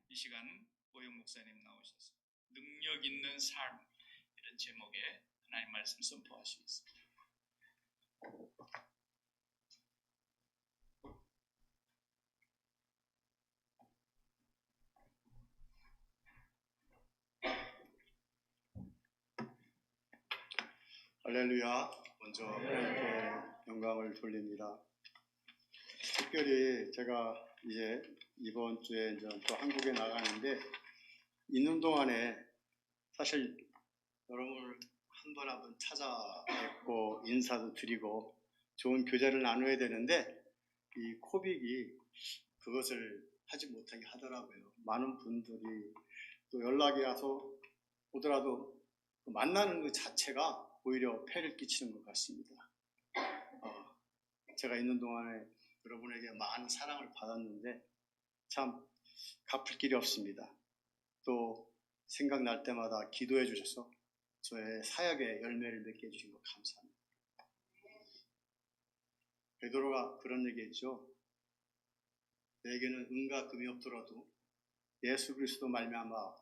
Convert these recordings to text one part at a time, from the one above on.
이 시간 오영 목사님 나오셔서 능력 있는 삶, 이런 제목의 하나님 말씀 선포하시겠습니다. 할렐루야. 먼저 하나님께 영광을 돌립니다. 특별히 제가 이제 이번 주에 이제 또 한국에 나가는데 있는 동안에 사실 여러분을 한 번 찾아뵙고 인사도 드리고 좋은 교제를 나눠야 되는데 이 코빅이 그것을 하지 못하게 하더라고요. 많은 분들이 또 연락이 와서 오더라도 만나는 그 자체가 오히려 폐를 끼치는 것 같습니다. 제가 있는 동안에 여러분에게 많은 사랑을 받았는데 참 갚을 길이 없습니다. 또 생각날 때마다 기도해 주셔서 저의 사역의 열매를 맺게 해주신 것 감사합니다. 베드로가 그런 얘기했죠. 내게는 은과 금이 없더라도 예수 그리스도 말미암아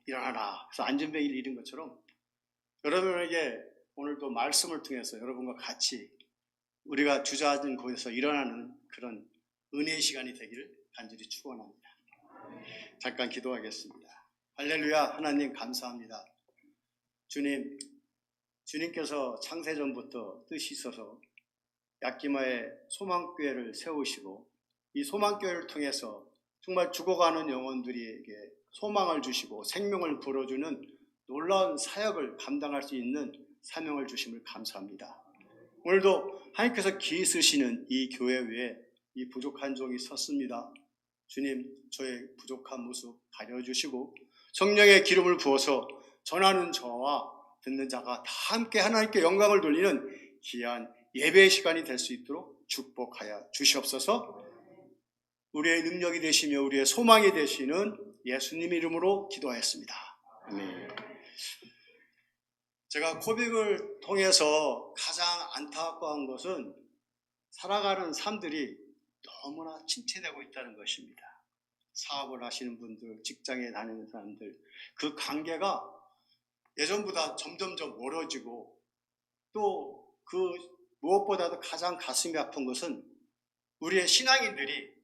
일어나라. 그래서 안전뱅이를 잃은 것처럼 여러분에게 오늘도 말씀을 통해서 여러분과 같이 우리가 주저앉은 곳에서 일어나는 그런 은혜의 시간이 되기를 간절히 축원합니다. 잠깐 기도하겠습니다. 할렐루야. 하나님 감사합니다. 주님께서 창세전부터 뜻이 있어서 약기마에 소망교회를 세우시고 이 소망교회를 통해서 정말 죽어가는 영혼들에게 소망을 주시고 생명을 불어주는 놀라운 사역을 감당할 수 있는 사명을 주심을 감사합니다. 오늘도 하나님께서 기 쓰시는 이 교회 위에 이 부족한 종이 섰습니다. 주님, 저의 부족한 모습 가려주시고 성령의 기름을 부어서 전하는 저와 듣는 자가 다 함께 하나님께 영광을 돌리는 귀한 예배의 시간이 될 수 있도록 축복하여 주시옵소서. 우리의 능력이 되시며 우리의 소망이 되시는 예수님 이름으로 기도하였습니다. 아멘. 제가 코빅을 통해서 가장 안타까운 것은 살아가는 삶들이 너무나 침체되고 있다는 것입니다. 사업을 하시는 분들, 직장에 다니는 사람들, 그 관계가 예전보다 점점점 멀어지고 또 그 무엇보다도 가장 가슴이 아픈 것은 우리의 신앙인들이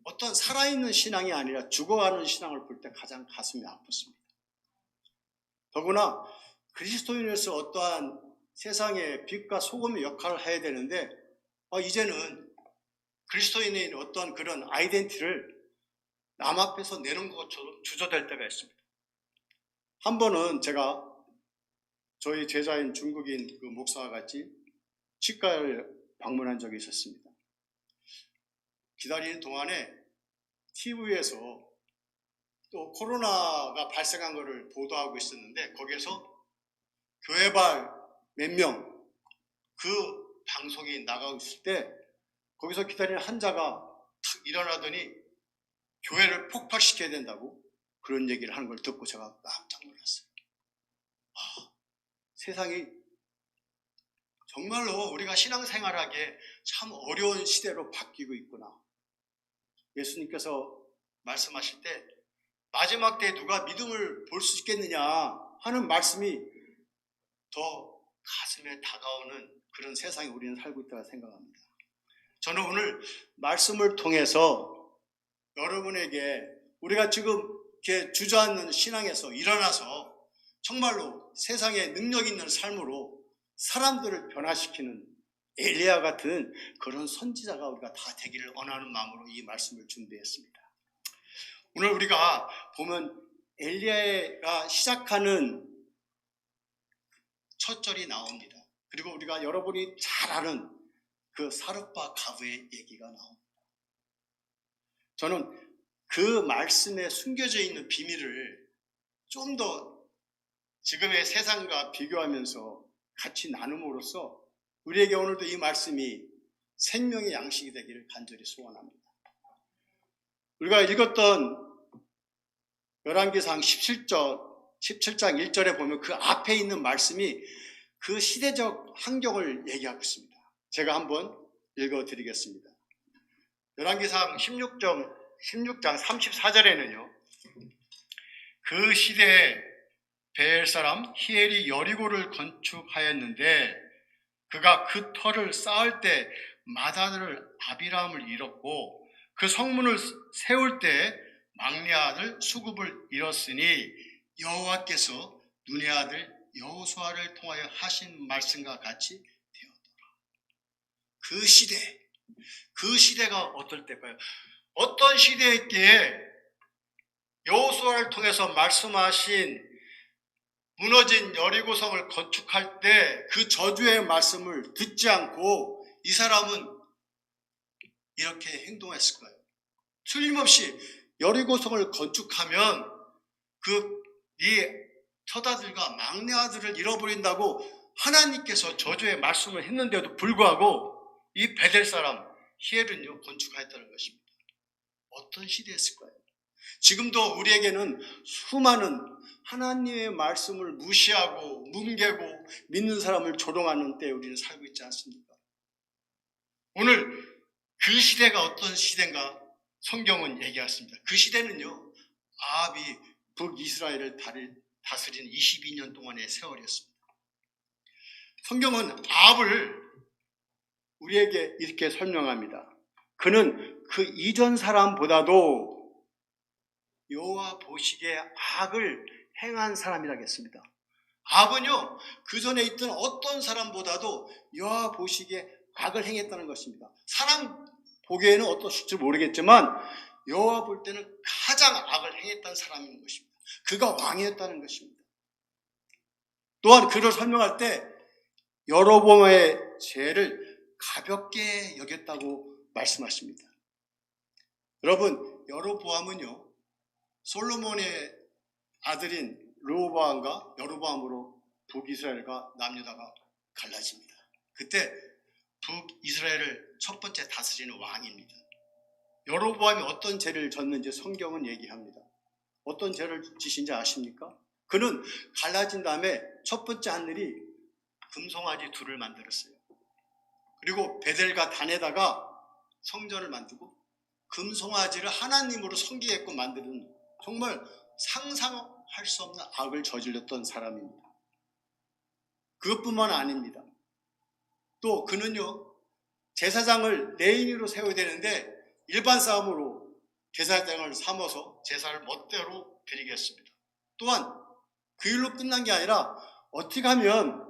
어떤 살아있는 신앙이 아니라 죽어가는 신앙을 볼 때 가장 가슴이 아팠습니다. 더구나 그리스도인으로서 어떠한 세상의 빛과 소금의 역할을 해야 되는데 이제는 그리스도인의 어떤 그런 아이덴티티를 남 앞에서 내는 것처럼 주저될 때가 있습니다. 한 번은 제가 저희 제자인 중국인 그 목사와 같이 치과를 방문한 적이 있었습니다. 기다리는 동안에 TV에서 또 코로나가 발생한 것을 보도하고 있었는데 거기에서 교회발 몇 명 그 방송이 나가고 있을 때 거기서 기다리는 환자가 탁 일어나더니 교회를 폭파시켜야 된다고 그런 얘기를 하는 걸 듣고 제가 깜짝 놀랐어요. 세상이 정말로 우리가 신앙생활하기에 참 어려운 시대로 바뀌고 있구나. 예수님께서 말씀하실 때 마지막 때에 누가 믿음을 볼 수 있겠느냐 하는 말씀이 더 가슴에 다가오는 그런 세상에 우리는 살고 있다고 생각합니다. 저는 오늘 말씀을 통해서 여러분에게 우리가 지금 이렇게 주저앉는 신앙에서 일어나서 정말로 세상에 능력 있는 삶으로 사람들을 변화시키는 엘리야 같은 그런 선지자가 우리가 다 되기를 원하는 마음으로 이 말씀을 준비했습니다. 오늘 우리가 보면 엘리야가 시작하는 첫 절이 나옵니다. 그리고 우리가 여러분이 잘 아는 그 사르파 가브의 얘기가 나옵니다. 저는 그 말씀에 숨겨져 있는 비밀을 좀 더 지금의 세상과 비교하면서 같이 나눔으로써 우리에게 오늘도 이 말씀이 생명의 양식이 되기를 간절히 소원합니다. 우리가 읽었던 열왕기상 17장 1절에 보면 그 앞에 있는 말씀이 그 시대적 환경을 얘기하고 있습니다. 제가 한번 읽어드리겠습니다. 열왕기상 16장 16장 34절에는요. 그 시대에 벨 사람 히엘이 여리고를 건축하였는데 그가 그 터를 쌓을 때 맏아들 아비람을 잃었고 그 성문을 세울 때 막내 아들 수굽을 잃었으니 여호와께서 눈의 아들 여호수아를 통하여 하신 말씀과 같이 되었더라. 그 시대가 어떨 때일까요? 어떤 시대였기에 여호수아를 통해서 말씀하신 무너진 여리고성을 건축할 때 그 저주의 말씀을 듣지 않고 이 사람은 이렇게 행동했을 거예요. 틀림없이 여리고성을 건축하면 네 첫아들과 막내 아들을 잃어버린다고 하나님께서 저주의 말씀을 했는데도 불구하고 이 베델 사람 히엘은요 건축하였다는 것입니다. 어떤 시대였을까요? 지금도 우리에게는 수많은 하나님의 말씀을 무시하고 뭉개고 믿는 사람을 조롱하는 때에 우리는 살고 있지 않습니까? 오늘 그 시대가 어떤 시대인가 성경은 얘기했습니다. 그 시대는요 아합이 북이스라엘을 다스린 22년 동안의 세월이었습니다. 성경은 아합을 우리에게 이렇게 설명합니다. 그는 그 이전 사람보다도 여호와 보시기에 악을 행한 사람이라고 했습니다. 아합은요 그 전에 있던 어떤 사람보다도 여호와 보시기에 악을 행했다는 것입니다. 사람 보기에는 어떠실지 모르겠지만 여호와 볼 때는 가장 악을 행했다는 사람인 것입니다. 그가 왕이었다는 것입니다. 또한 그를 설명할 때 여로보암의 죄를 가볍게 여겼다고 말씀하십니다. 여러분, 여로보암은요 솔로몬의 아들인 르호보암과 여로보암으로 북이스라엘과 남유다가 갈라집니다. 그때 북이스라엘을 첫 번째 다스리는 왕입니다. 여로보암이 어떤 죄를 졌는지 성경은 얘기합니다. 어떤 죄를 지신지 아십니까? 그는 갈라진 다음에 첫 번째 한 일이 금송아지 둘을 만들었어요. 그리고 베델과 단에다가 성전을 만들고 금송아지를 하나님으로 섬기게끔 만드는 정말 상상할 수 없는 악을 저질렀던 사람입니다. 그것뿐만 아닙니다. 또 그는요 제사장을 레위인으로 세워야 되는데 일반 사람으로 제사장을 삼아서 제사를 멋대로 드리겠습니다. 또한 그 일로 끝난 게 아니라 어떻게 하면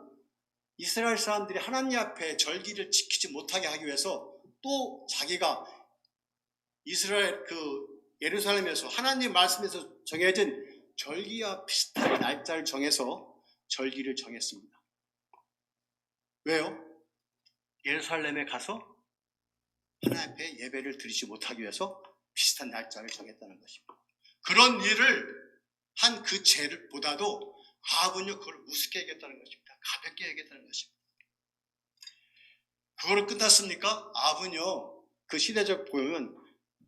이스라엘 사람들이 하나님 앞에 절기를 지키지 못하게 하기 위해서 또 자기가 이스라엘 예루살렘에서 하나님 말씀에서 정해진 절기와 비슷한 날짜를 정해서 절기를 정했습니다. 왜요? 예루살렘에 가서 하나님 앞에 예배를 드리지 못하기 위해서 비슷한 날짜를 정했다는 것입니다. 그런 일을 한 그 죄를 보다도 아합은요 그걸 우습게 얘기했다는 것입니다. 가볍게 얘기했다는 것입니다. 그거로 끝났습니까? 아합은요 그 시대적 보면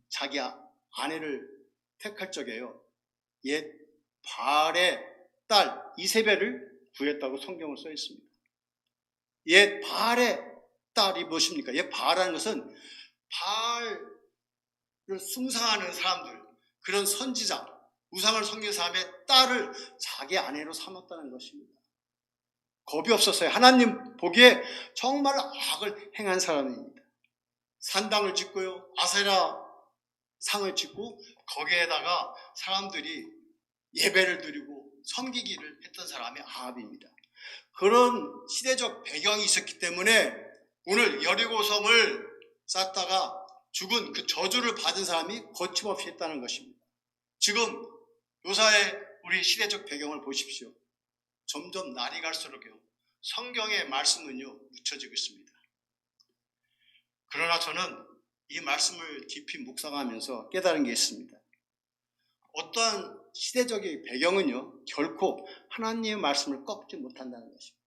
자기 아내를 택할 적에요 옛 바알의 딸 이세벨을 구했다고 성경을 써 있습니다. 옛 바알의 딸이 무엇입니까? 옛 바알이라는 것은 바알을 숭상하는 사람들, 그런 선지자, 우상을 섬기는 사람의 딸을 자기 아내로 삼았다는 것입니다. 겁이 없었어요. 하나님 보기에 정말 악을 행한 사람입니다. 산당을 짓고요, 아세라 상을 짓고 거기에다가 사람들이 예배를 드리고 섬기기를 했던 사람이 아합입니다. 그런 시대적 배경이 있었기 때문에 오늘 여리고성을 쌓다가 죽은 그 저주를 받은 사람이 거침없이 했다는 것입니다. 지금 요사의 우리 시대적 배경을 보십시오. 점점 날이 갈수록요 성경의 말씀은요 묻혀지고 있습니다. 그러나 저는 이 말씀을 깊이 묵상하면서 깨달은 게 있습니다. 어떠한 시대적인 배경은요 결코 하나님의 말씀을 꺾지 못한다는 것입니다.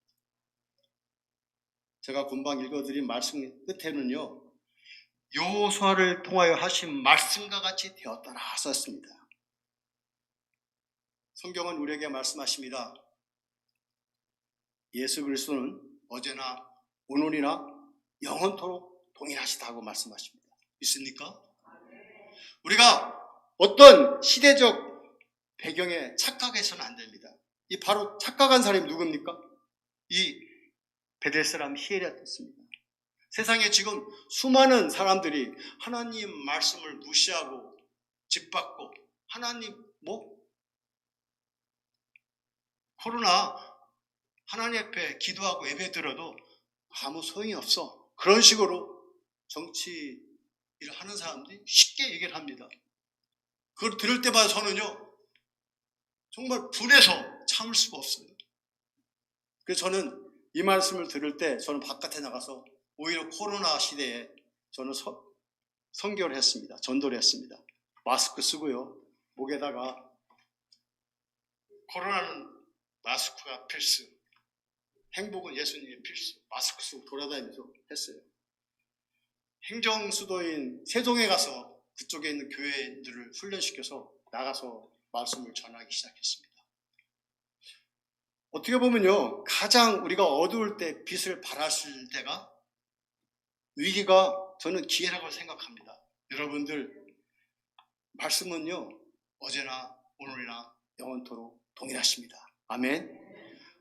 제가 금방 읽어드린 말씀 끝에는요 여호수아를 통하여 하신 말씀과 같이 되었더라 썼습니다. 성경은 우리에게 말씀하십니다. 예수 그리스도는 어제나 오늘이나 영원토록 동일하시다고 말씀하십니다. 믿습니까? 우리가 어떤 시대적 배경에 착각해서는 안 됩니다. 이 바로 착각한 사람이 누굽니까? 이 베델 사람 히에리였습니다. 세상에 지금 수많은 사람들이 하나님 말씀을 무시하고 짓밟고 하나님 코로나 하나님 앞에 기도하고 예배 드려도 아무 소용이 없어. 그런 식으로 정치 일을 하는 사람들이 쉽게 얘기를 합니다. 그걸 들을 때마다 저는요 정말 분해서 참을 수가 없어요. 그래서 저는 이 말씀을 들을 때 저는 바깥에 나가서 오히려 코로나 시대에 저는 선교를 했습니다. 전도를 했습니다. 마스크 쓰고요. 목에다가 코로나는 마스크가 필수, 행복은 예수님의 필수, 마스크 쓰고 돌아다니면서 했어요. 행정수도인 세종에 가서 그쪽에 있는 교회들을 훈련시켜서 나가서 말씀을 전하기 시작했습니다. 어떻게 보면요, 가장 우리가 어두울 때 빛을 발하실 때가 위기가 저는 기회라고 생각합니다. 여러분들 말씀은요 어제나 오늘이나 영원토록 동일하십니다. 아멘.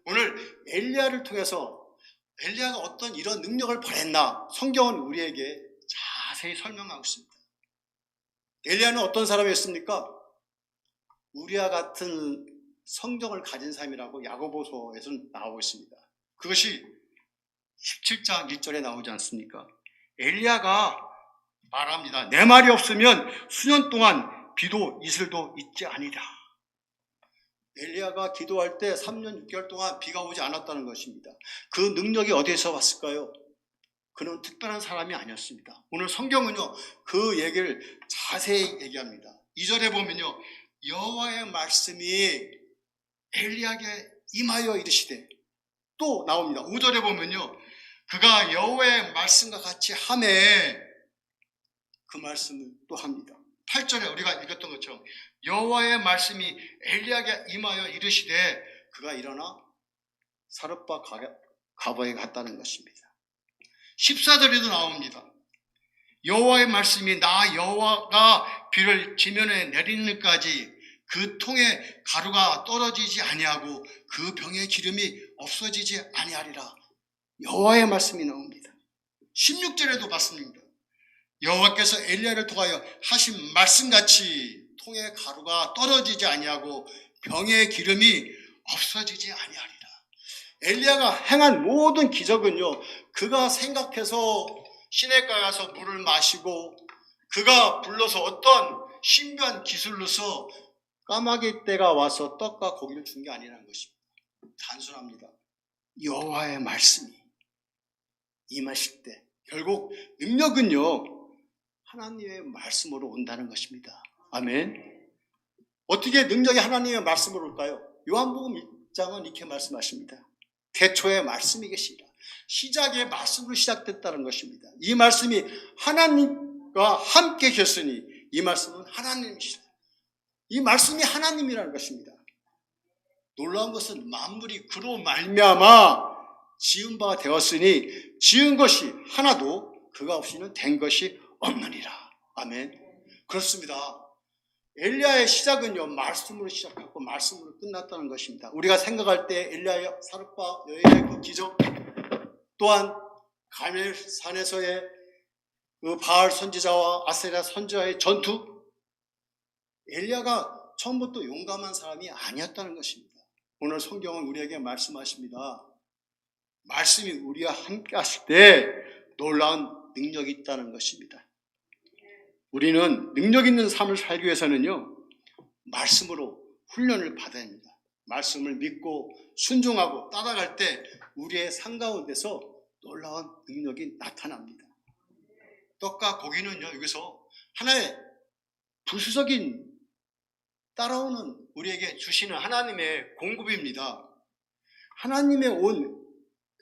오늘 엘리야를 통해서 엘리야가 어떤 이런 능력을 발했나 성경은 우리에게 자세히 설명하고 있습니다. 엘리야는 어떤 사람이었습니까? 우리와 같은 성경을 가진 사람이라고 야고보서에서 나오고 있습니다. 그것이 17장 1절에 나오지 않습니까? 엘리야가 말합니다. 내 말이 없으면 수년 동안 비도 이슬도 있지 아니라. 엘리야가 기도할 때 3년 6개월 동안 비가 오지 않았다는 것입니다. 그 능력이 어디에서 왔을까요? 그는 특별한 사람이 아니었습니다. 오늘 성경은요 그 얘기를 자세히 얘기합니다. 2절에 보면요 여호와의 말씀이 엘리야에게 임하여 이르시되, 또 나옵니다. 5절에 보면요 그가 여호와의 말씀과 같이 하매, 그 말씀을 또 합니다. 8절에 우리가 읽었던 것처럼 여호와의 말씀이 엘리야에게 임하여 이르시되 그가 일어나 사르밧 가보에 갔다는 것입니다. 14절에도 나옵니다. 여호와의 말씀이 나 여호와가 비를 지면에 내리는까지 그 통에 가루가 떨어지지 아니하고 그 병의 기름이 없어지지 아니하리라. 여호와의 말씀이 나옵니다. 16절에도 봤습니다. 여호와께서 엘리야를 통하여 하신 말씀같이 통에 가루가 떨어지지 아니하고 병의 기름이 없어지지 아니하리라. 엘리야가 행한 모든 기적은요 그가 생각해서 시냇가에 가서 물을 마시고 그가 불러서 어떤 신비한 기술로서 까마귀 떼가 와서 떡과 고기를 준 게 아니라는 것입니다. 단순합니다. 여호와의 말씀이 임하실 때 결국 능력은요 하나님의 말씀으로 온다는 것입니다. 아멘. 어떻게 능력이 하나님의 말씀으로 올까요? 요한복음 1장은 이렇게 말씀하십니다. 태초에 말씀이 계시라. 시작의 말씀으로 시작됐다는 것입니다. 이 말씀이 하나님과 함께 계셨으니 이 말씀은 하나님이시라. 이 말씀이 하나님이라는 것입니다. 놀라운 것은 만물이 그로 말미암아 지은 바가 되었으니 지은 것이 하나도 그가 없이는 된 것이 없느니라. 아멘. 그렇습니다. 엘리야의 시작은요 말씀으로 시작하고 말씀으로 끝났다는 것입니다. 우리가 생각할 때 엘리야의 사르밧 여인의 그 기적, 또한 갈멜산에서의 그 바알 선지자와 아세라 선지자의 전투, 엘리야가 처음부터 용감한 사람이 아니었다는 것입니다. 오늘 성경은 우리에게 말씀하십니다. 말씀이 우리와 함께 하실 때 놀라운 능력이 있다는 것입니다. 우리는 능력 있는 삶을 살기 위해서는요 말씀으로 훈련을 받아야 합니다. 말씀을 믿고 순종하고 따라갈 때 우리의 삶 가운데서 놀라운 능력이 나타납니다. 떡과 고기는요 여기서 하나의 부수적인 따라오는 우리에게 주시는 하나님의 공급입니다. 하나님의 온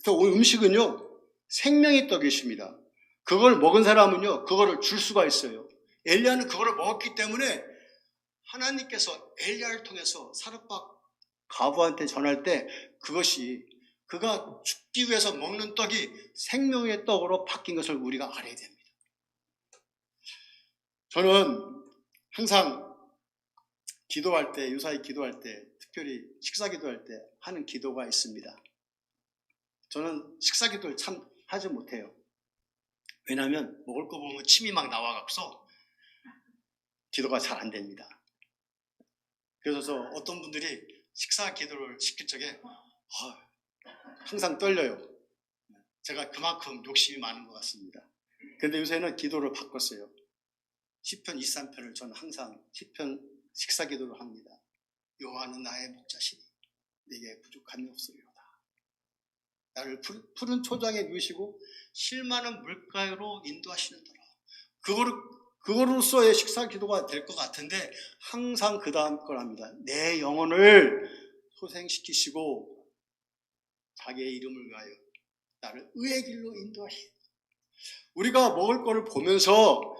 음식은요 생명의 떡이십니다. 그걸 먹은 사람은요 그거를 줄 수가 있어요. 엘리야는 그거를 먹었기 때문에 하나님께서 엘리야를 통해서 사르밧 가부한테 전할 때 그것이 그가 죽기 위해서 먹는 떡이 생명의 떡으로 바뀐 것을 우리가 알아야 됩니다. 저는 항상 기도할 때, 유사히 기도할 때, 특별히 식사 기도할 때 하는 기도가 있습니다. 저는 식사 기도를 참 하지 못해요. 왜냐하면 먹을 거 보면 침이 막 나와갖고서 기도가 잘 안 됩니다. 그래서 어떤 분들이 식사 기도를 시킬 적에 항상 떨려요. 제가 그만큼 욕심이 많은 것 같습니다. 그런데 요새는 기도를 바꿨어요. 시편 23편을 저는 항상 시편 식사 기도를 합니다. 여호와는 나의 목자시니 내게 부족함이 없으리로다. 나를 푸른 초장에 누이시고 실 많은 물가로 인도하시는도다. 그거로서의 식사 기도가 될 것 같은데 항상 그 다음 걸 합니다. 내 영혼을 소생시키시고 자기의 이름을 위하여 나를 의의 길로 인도하시니. 우리가 먹을 거를 보면서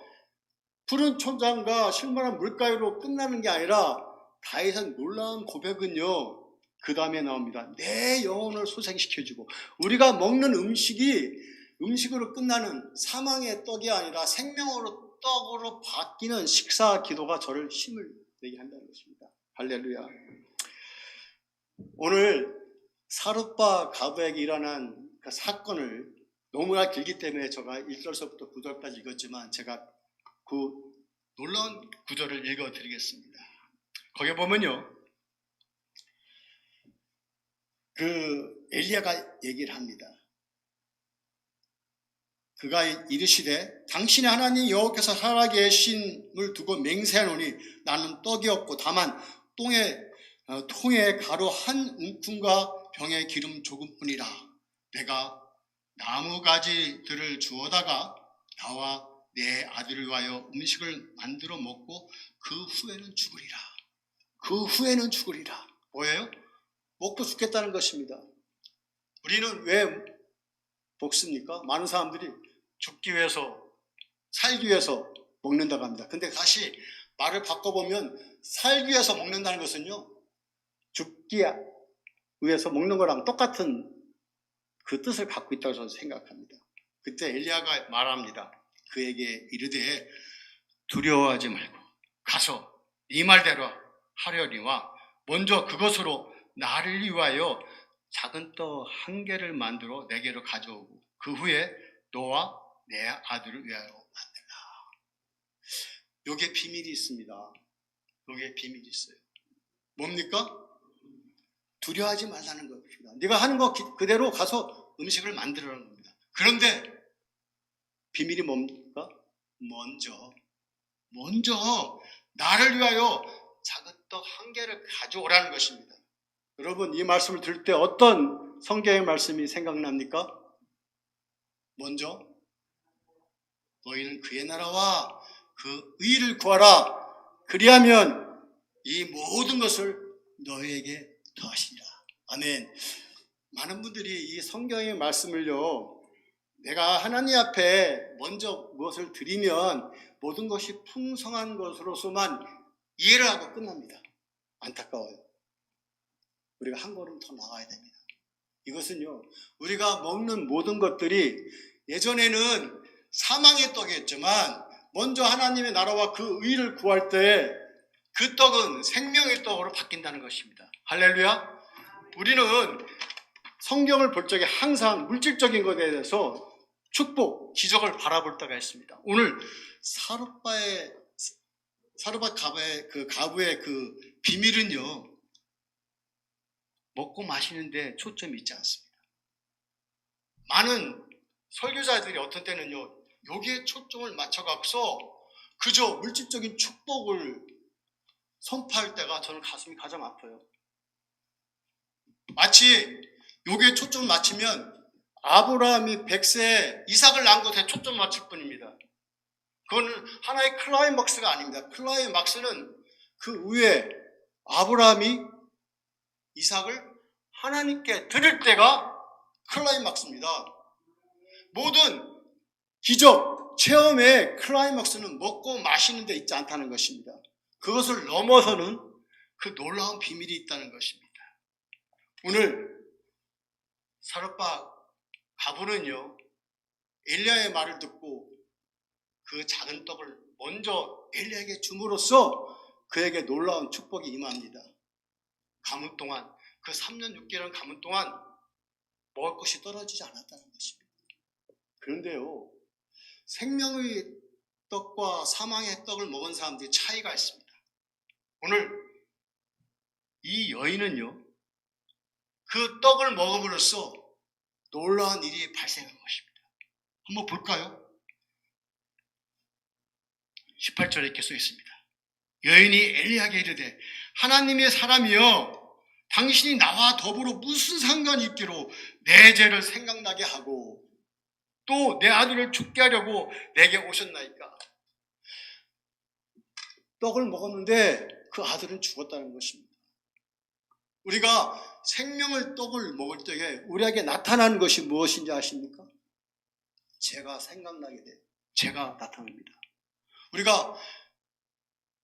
푸른 초장과 실만한 물가로 끝나는 게 아니라 다윗의 놀라운 고백은요, 그 다음에 나옵니다. 내 영혼을 소생시켜주고, 우리가 먹는 음식으로 끝나는 사망의 떡이 아니라 생명으로 떡으로 바뀌는 식사 기도가 저를 힘을 내게 한다는 것입니다. 할렐루야. 오늘 사룻바 가부에게 일어난 그 사건을 너무나 길기 때문에 제가 1절서부터 9절까지 읽었지만 제가 그 놀라운 구절을 읽어드리겠습니다. 거기에 보면요, 그 엘리야가 얘기를 합니다. 그가 이르시되 당신의 하나님 여호와께서 살아계심을 두고 맹세하노니 나는 떡이 없고 다만 통에 가루 한 움큼과 병에 기름 조금뿐이라. 내가 나무가지들을 주워다가 나와 내 아들을 위하여 음식을 만들어 먹고 그 후에는 죽으리라. 그 후에는 죽으리라. 뭐예요? 먹고 죽겠다는 것입니다. 우리는 왜 먹습니까? 많은 사람들이 죽기 위해서, 살기 위해서 먹는다고 합니다. 근데 다시 말을 바꿔보면 살기 위해서 먹는다는 것은요, 죽기 위해서 먹는 거랑 똑같은 그 뜻을 갖고 있다고 저는 생각합니다. 그때 엘리야가 말합니다. 그에게 이르되 두려워하지 말고 가서 네 말대로 하려니와 먼저 그것으로 나를 위하여 작은 떡 한 개를 만들어 내게로 가져오고 그 후에 너와 내 아들을 위하여 만들라. 여기에 비밀이 있습니다. 여기에 비밀이 있어요. 뭡니까? 두려워하지 말라는 겁니다. 네가 하는 거 그대로 가서 음식을 만들라는 겁니다. 그런데 비밀이 뭡니까? 먼저 나를 위하여 작은 떡 한 개를 가져오라는 것입니다. 여러분, 이 말씀을 들을 때 어떤 성경의 말씀이 생각납니까? 먼저 너희는 그의 나라와 그 의를 구하라. 그리하면 이 모든 것을 너희에게 더하시리라. 아멘. 많은 분들이 이 성경의 말씀을요, 내가 하나님 앞에 먼저 무엇을 드리면 모든 것이 풍성한 것으로서만 이해를 하고 끝납니다. 안타까워요. 우리가 한 걸음 더 나가야 됩니다. 이것은요, 우리가 먹는 모든 것들이 예전에는 사망의 떡이었지만 먼저 하나님의 나라와 그 의를 구할 때 그 떡은 생명의 떡으로 바뀐다는 것입니다. 할렐루야. 우리는 성경을 볼 적에 항상 물질적인 것에 대해서 축복, 기적을 바라볼 때가 있습니다. 오늘 사르밧 가부의 그 비밀은요, 먹고 마시는데 초점이 있지 않습니다. 많은 설교자들이 어떤 때는요, 여기에 초점을 맞춰갖고서 그저 물질적인 축복을 선포할 때가 저는 가슴이 가장 아파요. 마치 여기에 초점을 맞추면 아브라함이 100세에 이삭을 낳은 것에 초점을 맞출 뿐입니다. 그거는 하나의 클라이막스가 아닙니다. 클라이막스는 그 위에 아브라함이 이삭을 하나님께 드릴 때가 클라이막스입니다. 모든 기적, 체험의 클라이막스는 먹고 마시는 데 있지 않다는 것입니다. 그것을 넘어서는 그 놀라운 비밀이 있다는 것입니다. 오늘 사르밧 가부는요, 엘리야의 말을 듣고 그 작은 떡을 먼저 엘리야에게 줌으로써 그에게 놀라운 축복이 임합니다. 가문 동안, 그 3년 6개월 가문 동안 먹을 것이 떨어지지 않았다는 것입니다. 그런데요, 생명의 떡과 사망의 떡을 먹은 사람들이 차이가 있습니다. 오늘 이 여인은요, 그 떡을 먹음으로써 놀라운 일이 발생한 것입니다. 한번 볼까요? 18절에 이렇게 써 있습니다. 여인이 엘리야에게 이르되 하나님의 사람이여 당신이 나와 더불어 무슨 상관이 있기로 내 죄를 생각나게 하고 또 내 아들을 죽게 하려고 내게 오셨나이까. 떡을 먹었는데 그 아들은 죽었다는 것입니다. 우리가 생명의 떡을 먹을 때에 우리에게 나타나는 것이 무엇인지 아십니까? 죄가 생각나게 돼요. 죄가 나타납니다. 우리가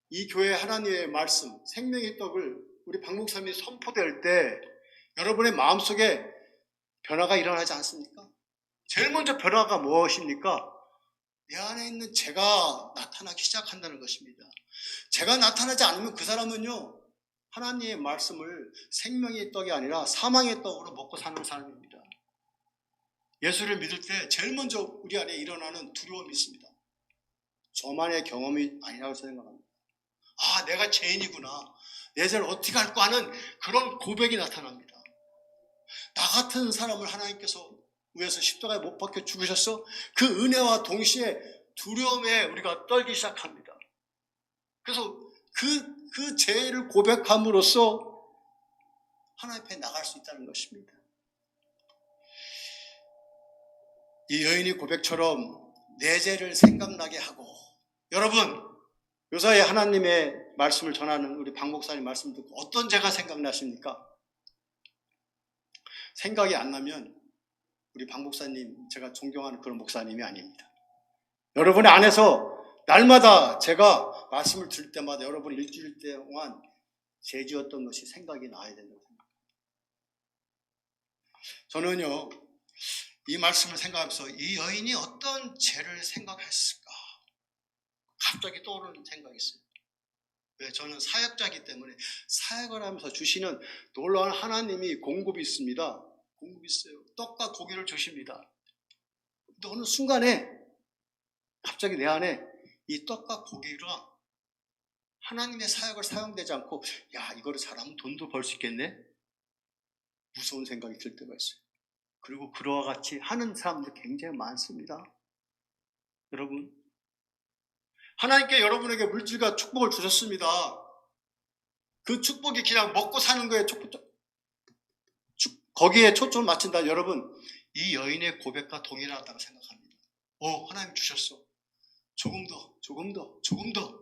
이 교회 하나님의 말씀, 생명의 떡을 우리 박 목사님이 선포될 때 여러분의 마음속에 변화가 일어나지 않습니까? 제일 먼저 변화가 무엇입니까? 내 안에 있는 죄가 나타나기 시작한다는 것입니다. 죄가 나타나지 않으면 그 사람은요, 하나님의 말씀을 생명의 떡이 아니라 사망의 떡으로 먹고 사는 사람입니다. 예수를 믿을 때 제일 먼저 우리 안에 일어나는 두려움이 있습니다. 저만의 경험이 아니라고 생각합니다. 아, 내가 죄인이구나. 내 죄를 어떻게 할까 하는 그런 고백이 나타납니다. 나 같은 사람을 하나님께서 위에서 십자가에 못 박혀 죽으셨어? 그 은혜와 동시에 두려움에 우리가 떨기 시작합니다. 그래서 그 죄를 고백함으로써 하나님 앞에 나갈 수 있다는 것입니다. 이 여인의 고백처럼 내 죄를 생각나게 하고, 여러분 요사이 하나님의 말씀을 전하는 우리 박 목사님 말씀 듣고 어떤 죄가 생각나십니까? 생각이 안 나면 우리 박 목사님, 제가 존경하는 그런 목사님이 아닙니다. 여러분의 안에서 날마다 제가 말씀을 들을 때마다 여러분 일주일 동안 죄 지었던 것이 생각이 나야 된다고 생각합니다. 저는요, 이 말씀을 생각하면서 이 여인이 어떤 죄를 생각했을까 갑자기 떠오르는 생각이 있어요. 왜? 저는 사역자이기 때문에 사역을 하면서 주시는 놀라운 하나님이 공급이 있습니다. 공급이 있어요. 떡과 고기를 주십니다. 근데 어느 순간에 갑자기 내 안에 이 떡과 고기가 하나님의 사역을 사용되지 않고, 야, 이거를 잘하면 돈도 벌 수 있겠네? 무서운 생각이 들 때가 있어요. 그리고 그와 같이 하는 사람들 굉장히 많습니다. 여러분, 하나님께 여러분에게 물질과 축복을 주셨습니다. 그 축복이 그냥 먹고 사는 거에 거기에 초점을 맞춘다. 여러분, 이 여인의 고백과 동일하다고 생각합니다. 하나님 주셨어. 조금 더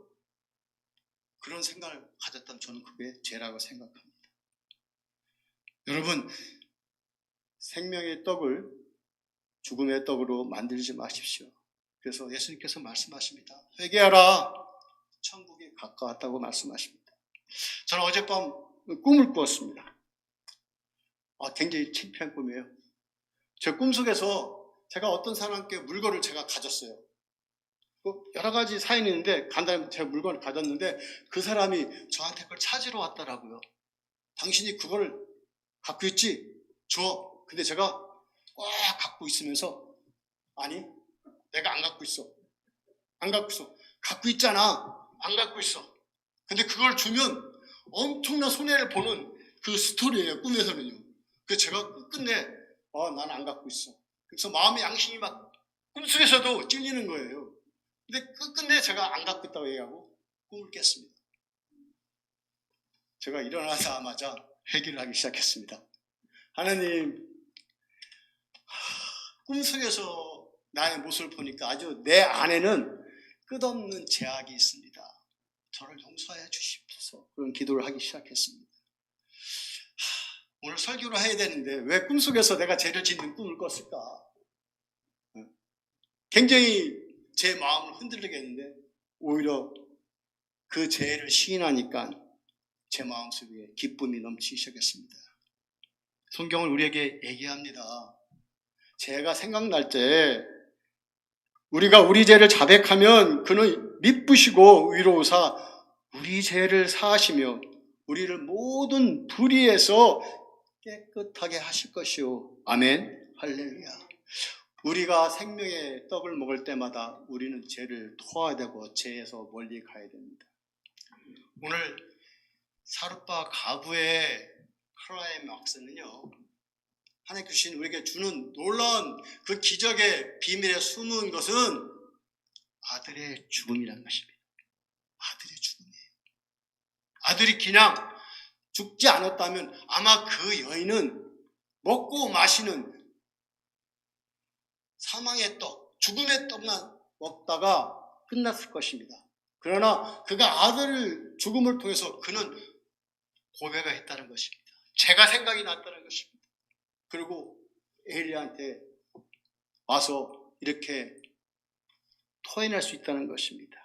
그런 생각을 가졌다면 저는 그게 죄라고 생각합니다. 여러분, 생명의 떡을 죽음의 떡으로 만들지 마십시오. 그래서 예수님께서 말씀하십니다. 회개하라, 천국이 가까웠다고 말씀하십니다. 저는 어젯밤 꿈을 꾸었습니다. 굉장히 창피한 꿈이에요. 제 꿈속에서 제가 어떤 사람께 물건을 제가 가졌어요. 여러 가지 사연이 있는데 간단히 제가 물건을 가졌는데 그 사람이 저한테 그걸 찾으러 왔더라고요. 당신이 그거를 갖고 있지? 줘. 근데 제가 꽉 갖고 있으면서, 아니, 내가 안 갖고 있어. 갖고 있잖아. 안 갖고 있어. 근데 그걸 주면 엄청난 손해를 보는 그 스토리예요, 꿈에서는요. 그래서 제가 끝내, 난 안 갖고 있어. 그래서 마음의 양심이 막 꿈속에서도 찔리는 거예요. 근데 끝내 제가 안 갖고 있다고 얘기하고 꿈을 깼습니다. 제가 일어나자마자 회개를 하기 시작했습니다. 하나님, 꿈속에서 나의 모습을 보니까 아주 내 안에는 끝없는 죄악이 있습니다. 저를 용서해 주십시오. 그런 기도를 하기 시작했습니다. 오늘 설교를 해야 되는데 왜 꿈속에서 내가 죄를 짓는 꿈을 꿨을까? 굉장히 제 마음을 흔들리게 했는데 오히려 그 죄를 시인하니까 제 마음속에 기쁨이 넘치기 시작했습니다. 성경을 우리에게 얘기합니다. 죄가 생각날 때 우리가 우리 죄를 자백하면 그는 미쁘시고 위로우사 우리 죄를 사하시며 우리를 모든 불의에서 깨끗하게 하실 것이요. 아멘. 할렐루야. 우리가 생명의 떡을 먹을 때마다 우리는 죄를 토해야 되고 죄에서 멀리 가야 됩니다. 오늘 사룻바 가부의 클라이막스는요, 하나님 주신 우리에게 주는 놀라운 그 기적의 비밀에 숨은 것은 아들의 죽음이라는 것입니다. 아들의 죽음이에요. 아들이 그냥 죽지 않았다면 아마 그 여인은 먹고 마시는 사망의 떡, 죽음의 떡만 먹다가 끝났을 것입니다. 그러나 그가 아들을 죽음을 통해서 그는 고백을 했다는 것입니다. 죄가 생각이 났다는 것입니다. 그리고 엘리야한테 와서 이렇게 토해낼 수 있다는 것입니다.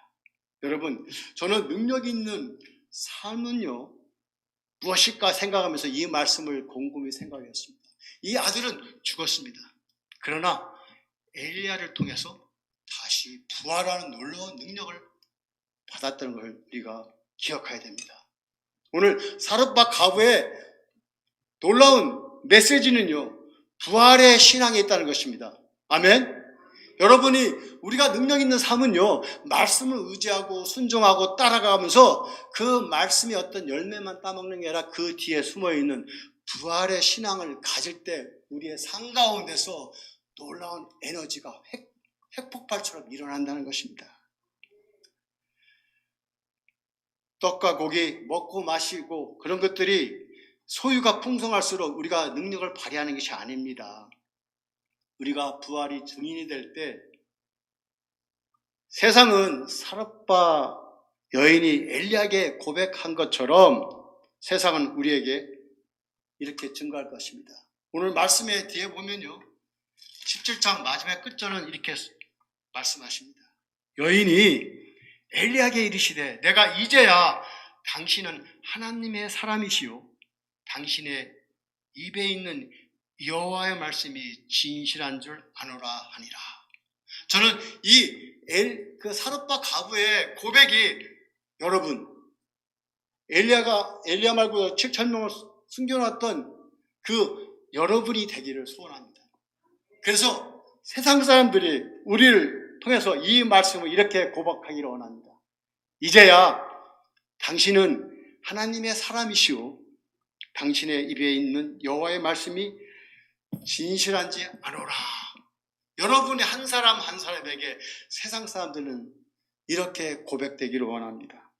여러분, 저는 능력 있는 삶은요, 무엇일까 생각하면서 이 말씀을 곰곰이 생각했습니다. 이 아들은 죽었습니다. 그러나 엘리야를 통해서 다시 부활하는 놀라운 능력을 받았다는 걸 우리가 기억해야 됩니다. 오늘 사룻바 가부의 놀라운 메시지는요, 부활의 신앙에 있다는 것입니다. 아멘. 여러분이 우리가 능력 있는 삶은요, 말씀을 의지하고 순종하고 따라가면서 그 말씀이 어떤 열매만 따먹는 게 아니라 그 뒤에 숨어있는 부활의 신앙을 가질 때 우리의 삶 가운데서 놀라운 에너지가 핵폭발처럼 일어난다는 것입니다. 떡과 고기 먹고 마시고 그런 것들이 소유가 풍성할수록 우리가 능력을 발휘하는 것이 아닙니다. 우리가 부활이 증인이 될 때 세상은 사룻바 여인이 엘리야에게 고백한 것처럼 세상은 우리에게 이렇게 증거할 것입니다. 오늘 말씀의 뒤에 보면요, 17장 마지막 끝절은 이렇게 말씀하십니다. 여인이 엘리야에게 이르시되 내가 이제야 당신은 하나님의 사람이시요 당신의 입에 있는 여호와의 말씀이 진실한 줄 아노라 하니라. 저는 그 사룻바 가부의 고백이 여러분, 엘리야 말고 7,000명을 숨겨놨던 그 여러분이 되기를 소원합니다. 그래서 세상 사람들이 우리를 통해서 이 말씀을 이렇게 고백하기를 원합니다. 이제야 당신은 하나님의 사람이시오 당신의 입에 있는 여호와의 말씀이 진실한지 아노라. 여러분의 한 사람 한 사람에게 세상 사람들은 이렇게 고백되기를 원합니다.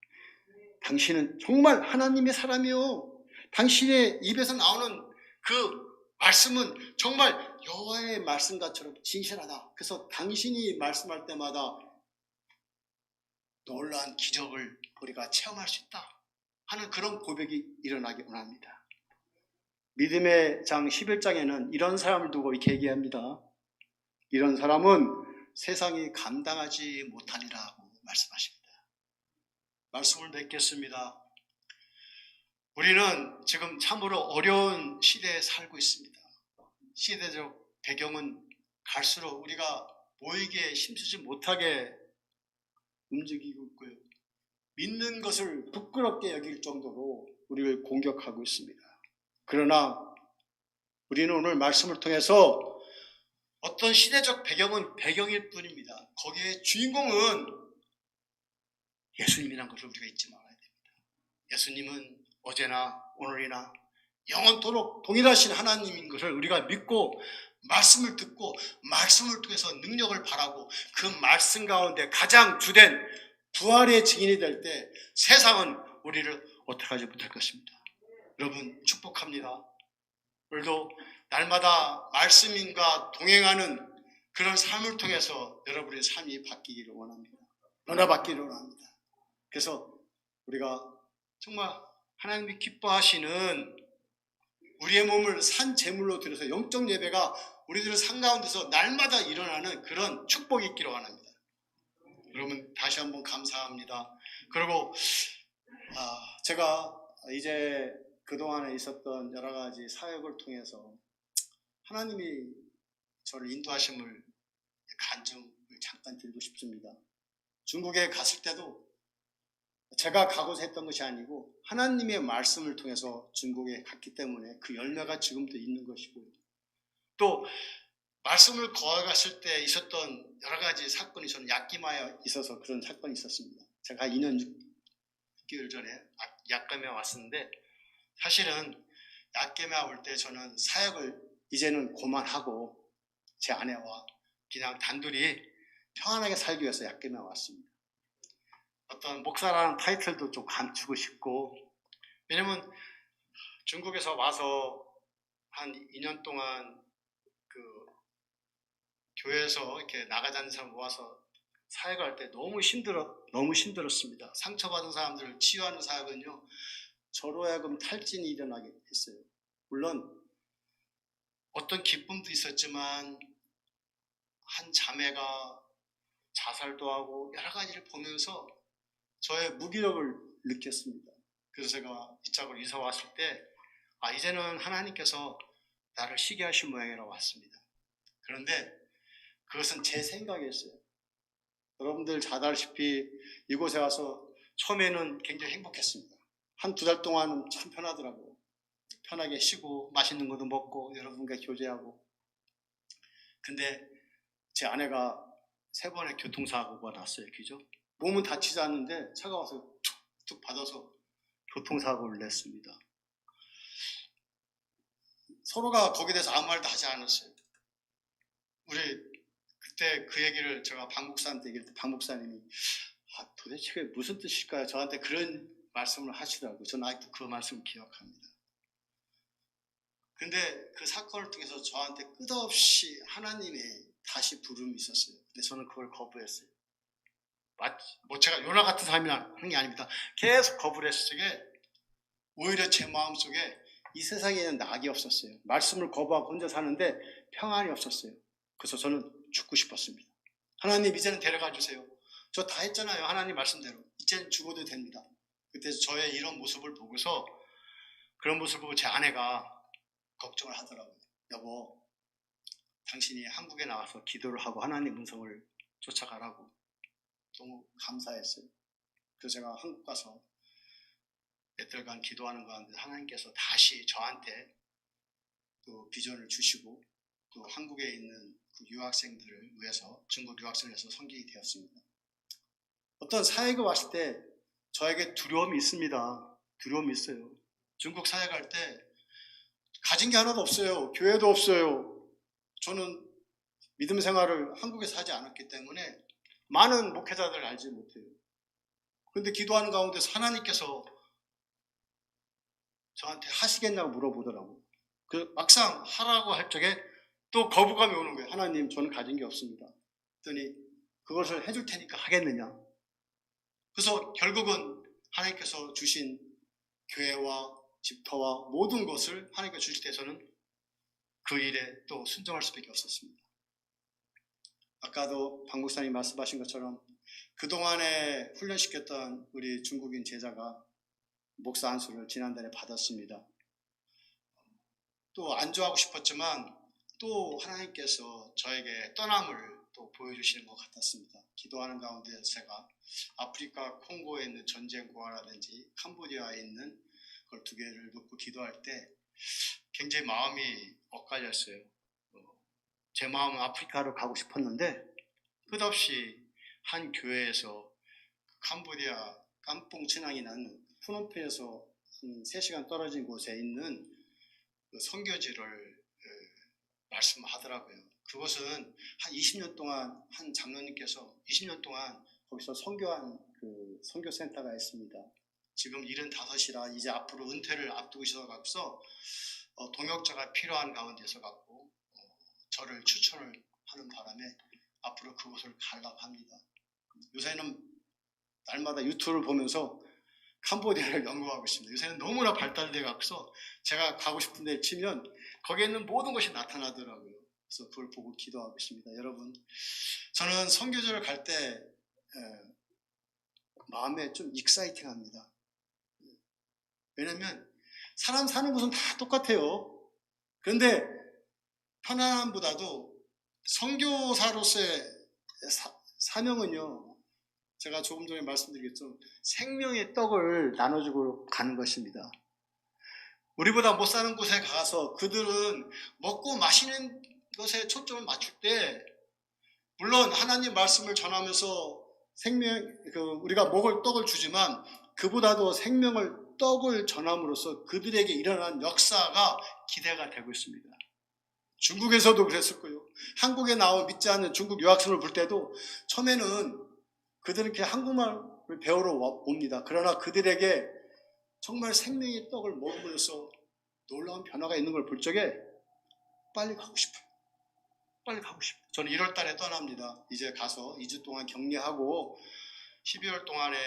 당신은 정말 하나님의 사람이요, 당신의 입에서 나오는 그 말씀은 정말 여호와의 말씀같처럼 진실하다. 그래서 당신이 말씀할 때마다 놀라운 기적을 우리가 체험할 수 있다 하는 그런 고백이 일어나기 원합니다. 믿음의 장 11장에는 이런 사람을 두고 이렇게 얘기합니다. 이런 사람은 세상이 감당하지 못하리라고 말씀하십니다. 말씀을 맺겠습니다. 우리는 지금 참으로 어려운 시대에 살고 있습니다. 시대적 배경은 갈수록 우리가 모이게 힘쓰지 못하게 움직이고 있고요. 믿는 것을 부끄럽게 여길 정도로 우리를 공격하고 있습니다. 그러나 우리는 오늘 말씀을 통해서 어떤 시대적 배경은 배경일 뿐입니다. 거기에 주인공은 예수님이라는 것을 우리가 잊지 말아야 됩니다. 예수님은 어제나 오늘이나 영원토록 동일하신 하나님인 것을 우리가 믿고 말씀을 듣고 말씀을 통해서 능력을 바라고 그 말씀 가운데 가장 주된 부활의 증인이 될 때 세상은 우리를 어떻게 하지 못할 것입니다. 여러분 축복합니다. 오늘도 날마다 말씀인과 동행하는 그런 삶을 통해서 여러분의 삶이 바뀌기를 원합니다. 변화받기를 원합니다. 그래서 우리가 정말 하나님이 기뻐하시는 우리의 몸을 산 제물로 드려서 영적 예배가 우리들의 삶 가운데서 날마다 일어나는 그런 축복이 있기를 원합니다. 여러분 다시 한번 감사합니다. 그리고 제가 이제 그동안에 있었던 여러 가지 사역을 통해서 하나님이 저를 인도하심을 간증을 잠깐 드리고 싶습니다. 중국에 갔을 때도 제가 가고자 했던 것이 아니고 하나님의 말씀을 통해서 중국에 갔기 때문에 그 열매가 지금도 있는 것이고요. 또 말씀을 거어갔을 때 있었던 여러 가지 사건이 저는 야끼마에 있어서 그런 사건이 있었습니다. 제가 2년 6개월 전에 야끼마에 왔었는데 사실은 야끼마에 올 때 저는 사역을 이제는 그만하고 제 아내와 그냥 단둘이 평안하게 살기 위해서 야끼마에 왔습니다. 어떤 목사라는 타이틀도 좀 감추고 싶고, 왜냐면 중국에서 와서 한 2년 동안 그 교회에서 이렇게 나가자는 사람 모아서 사역할 때 너무 힘들었습니다. 상처받은 사람들을 치유하는 사역은요, 저로 하여금 탈진이 일어나게 했어요. 물론 어떤 기쁨도 있었지만 한 자매가 자살도 하고 여러 가지를 보면서 저의 무기력을 느꼈습니다. 그래서 제가 이쪽으로 이사 왔을 때 이제는 하나님께서 나를 쉬게 하신 모양이라고 왔습니다. 그런데 그것은 제 생각이었어요. 여러분들 잘 알다시피 이곳에 와서 처음에는 굉장히 행복했습니다. 한 2달 동안은 참 편하더라고요. 편하게 쉬고 맛있는 것도 먹고 여러분과 교제하고. 근데 제 아내가 3번의 교통사고가 났어요. 그죠? 몸은 다치지 않는데 차가 와서 툭툭 받아서 교통사고를 냈습니다. 서로가 거기에 대해서 아무 말도 하지 않았어요. 우리 그때 그 얘기를 제가 박 목사한테 얘기할 때 박 목사님이 도대체 그게 무슨 뜻일까요? 저한테 그런 말씀을 하시더라고요. 저는 아직도 그 말씀을 기억합니다. 근데 그 사건을 통해서 저한테 끝없이 하나님의 다시 부름이 있었어요. 근데 저는 그걸 거부했어요. 뭐 제가 요나 같은 사람이 하는 게 아닙니다. 계속 거부를 했을 적에 오히려 제 마음속에 이 세상에는 낙이 없었어요. 말씀을 거부하고 혼자 사는데 평안이 없었어요. 그래서 저는 죽고 싶었습니다. 하나님 이제는 데려가 주세요. 저 다 했잖아요. 하나님 말씀대로. 이제는 죽어도 됩니다. 그때 저의 이런 모습을 보고서 그런 모습을 보고 제 아내가 걱정을 하더라고요. 여보, 당신이 한국에 나와서 기도를 하고 하나님 음성을 쫓아가라고. 너무 감사했어요. 그래서 제가 한국 가서 몇 달간 기도하는 가운데 하나님께서 다시 저한테 또 비전을 주시고 또 한국에 있는 그 유학생들을 위해서 중국 유학생을 위해서 섬기게 되었습니다. 어떤 사역에 왔을 때 저에게 두려움이 있습니다. 두려움이 있어요. 중국 사역할 때 가진 게 하나도 없어요. 교회도 없어요. 저는 믿음 생활을 한국에서 하지 않았기 때문에 많은 목회자들을 알지 못해요. 그런데 기도하는 가운데 하나님께서 저한테 하시겠냐고 물어보더라고요. 그 막상 하라고 할 적에 또 거부감이 오는 거예요. 하나님, 저는 가진 게 없습니다. 그랬더니 그것을 해줄 테니까 하겠느냐. 그래서 결국은 하나님께서 주신 교회와 집터와 모든 것을 하나님께서 주실 때 저는 그 일에 또 순종할 수밖에 없었습니다. 아까도 박 목사님 말씀하신 것처럼 그동안에 훈련시켰던 우리 중국인 제자가 목사 안수를 지난달에 받았습니다. 또 안주하고 싶었지만 또 하나님께서 저에게 떠남을 또 보여주시는 것 같았습니다. 기도하는 가운데 제가 아프리카 콩고에 있는 전쟁고아라든지 캄보디아에 있는 그걸 2개를 놓고 기도할 때 굉장히 마음이 엇갈렸어요. 제 마음은 아프리카로 가고 싶었는데 끝없이 한 교회에서 캄보디아 깜뽕 친항이라는 푸놈펜에서 한 3시간 떨어진 곳에 있는 그 선교지를 말씀하더라고요. 그것은 한 20년 동안 한 장로님께서 20년 동안 거기서 선교한 그 선교센터가 있습니다. 지금 75이라 이제 앞으로 은퇴를 앞두고 있어서 동역자가 필요한 가운데서 갖고 저를 추천을 하는 바람에 앞으로 그곳을 가려고 합니다. 요새는 날마다 유튜브를 보면서 캄보디아를 연구하고 있습니다. 요새는 너무나 발달돼 갖고서 제가 가고 싶은 데 치면 거기에 있는 모든 것이 나타나더라고요. 그래서 그걸 보고 기도하고 있습니다. 여러분, 저는 선교지를 갈 때 마음에 좀 익사이팅합니다. 왜냐면 사람 사는 곳은 다 똑같아요. 그런데 편안함보다도 선교사로서의 사명은요, 제가 조금 전에 말씀드렸죠. 생명의 떡을 나눠주고 가는 것입니다. 우리보다 못 사는 곳에 가서 그들은 먹고 마시는 것에 초점을 맞출 때, 물론 하나님 말씀을 전하면서 우리가 먹을 떡을 주지만 그보다도 생명을 떡을 전함으로써 그들에게 일어난 역사가 기대가 되고 있습니다. 중국에서도 그랬었고요. 한국에 나온 믿지 않는 중국 유학생을 볼 때도 처음에는 그들은 그냥 한국말을 배우러 옵니다. 그러나 그들에게 정말 생명의 떡을 먹으면서 놀라운 변화가 있는 걸 볼 적에 빨리 가고 싶어요. 빨리 가고 싶어요. 저는 1월 달에 떠납니다. 이제 가서 2주 동안 격리하고 12월 동안에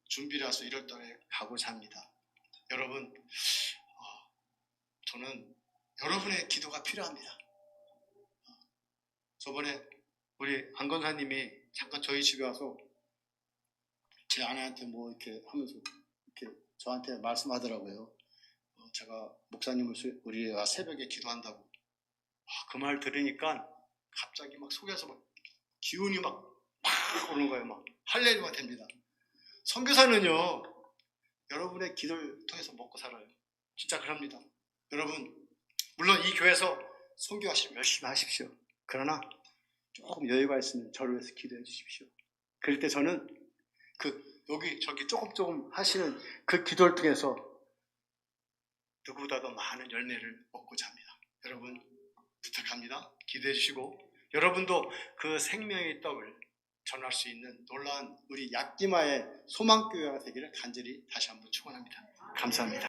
준비를 해서 1월 달에 가고자 합니다. 여러분, 저는 여러분의 기도가 필요합니다. 저번에 우리 안 권사님이 잠깐 저희 집에 와서 제 아내한테 뭐 이렇게 하면서 이렇게 저한테 말씀하더라고요. 제가 목사님을 우리가 새벽에 기도한다고. 그 말 들으니까 갑자기 막 속에서 막 기운이 막 오는 거예요. 막 할렐루야 됩니다. 선교사는요, 여러분의 기도를 통해서 먹고 살아요. 진짜 그럽니다. 여러분, 물론 이 교회에서 선교하시면 열심히 하십시오. 그러나 조금 여유가 있으면 저를 위해서 기도해 주십시오. 그럴 때 저는 여기 저기 조금 하시는 그 기도를 통해서 누구보다도 많은 열매를 얻고자 합니다. 여러분 부탁합니다. 기도해 주시고 여러분도 그 생명의 떡을 전할 수 있는 놀라운 우리 약기마의 소망교회가 되기를 간절히 다시 한번 축원합니다. 감사합니다.